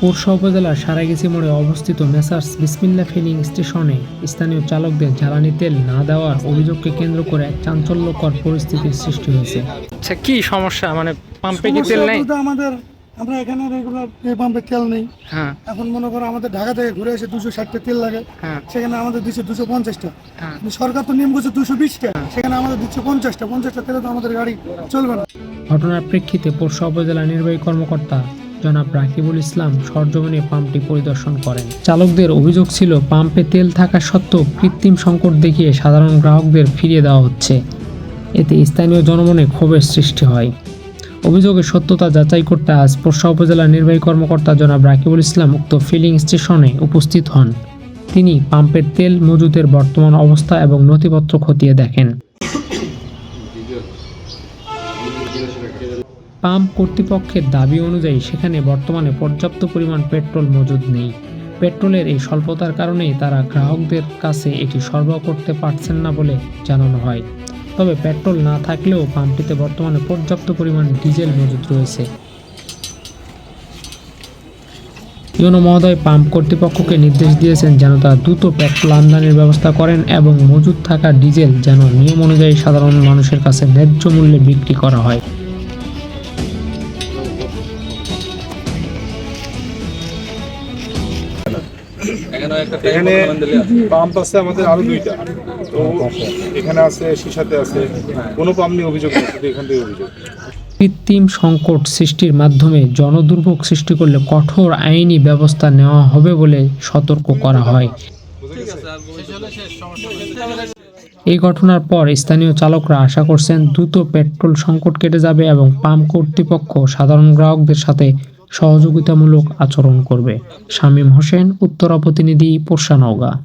পোরশা উপজেলার সারাগাছি মোড়ে অবস্থিত মেসার্স বিসমিল্লাহ ফিলিং স্টেশনে স্থানীয় চালকদের জ্বালানি তেল না দেওয়ার অভিযোগকে কেন্দ্র করে এক চাঞ্চল্যকর পরিস্থিতির সৃষ্টি হয়েছে। আচ্ছা, কি সমস্যা? মানে পাম্পে কি তেল নেই? আমরা এখানে রেগুলার এই পাম্পে তেল নেই। হ্যাঁ এখন মনে করো আমাদের ঢাকা থেকে ঘুরে এসে 260টা তেল লাগে, সেখানে আমাদের দিচ্ছে 250টা। সরকার তো নিয়ম করছে 220টা, সেখানে আমাদের দিচ্ছে 50টা তেলে তো আমাদের গাড়ি চলবে না। ঘটনার প্রেক্ষিতে পোরশা উপজেলা নির্বাহী কর্মকর্তা জনাব রাকিবুল ইসলাম সরজমিনে পাম্পটি পরিদর্শন করেন। চালকদের অভিযোগ ছিল পাম্পে তেল থাকা সত্ত্বেও কৃত্রিম সংকট দেখিয়ে সাধারণ গ্রাহকদের ফিরিয়ে দেওয়া হচ্ছে। এতে স্থানীয় জনমনে ক্ষোভের সৃষ্টি হয়। অভিযোগের সত্যতা যাচাই করতে আজ পোরশা উপজেলা নির্বাহী কর্মকর্তা জনাব রাকিবুল ইসলাম উক্ত ফিলিং স্টেশনে উপস্থিত হন। তিনি পাম্পের তেল মজুদের বর্তমান অবস্থা এবং নথিপত্র খতিয়ে দেখেন। পাম্প কর্তৃপক্ষের দাবি অনুযায়ী সেখানে বর্তমানে পর্যাপ্ত পরিমাণ পেট্রোল মজুদ নেই। পেট্রোলের এই স্বল্পতার কারণেই তারা গ্রাহকদের কাছে এটি সরবরাহ করতে পারছেন না বলে জানানো হয়। তবে পেট্রোল না থাকলেও পাম্পটিতে বর্তমানে পর্যাপ্ত পরিমাণ ডিজেল মজুদ রয়েছে। ইউনো মহোদয় পাম্প কর্তৃপক্ষকে নির্দেশ দিয়েছেন যেন তারা দ্রুত পেট্রোল আমদানির ব্যবস্থা করেন এবং মজুদ থাকা ডিজেল যেন নিয়ম অনুযায়ী সাধারণ মানুষের কাছে ন্যায্য মূল্যে বিক্রি করা হয়। এখানে পাম্প আছে আমাদের আরো 2টা, তো এখানে আছে সিসাতে আছে, কোনো পাম্প নিয়ে অভিযোগ নেই, শুধু এখান থেকে অভিযোগ। কৃত্রিম সংকট সৃষ্টির মাধ্যমে জনদুর্ভোগ সৃষ্টি করলে কঠোর আইনি ব্যবস্থা নেওয়া হবে বলে সতর্ক করা হয়। এই ঘটনার পর স্থানীয় চালকরা আশা করছেন দ্রুত পেট্রোল সংকট কেটে যাবে এবং পাম্প কর্তৃপক্ষ সাধারণ গ্রাহকদের সাথে সহযোগিতামূলক আচরণ করবে। শামীম হোসেন, উত্তরা প্রতিনিধি, পোরশা নওগাঁ।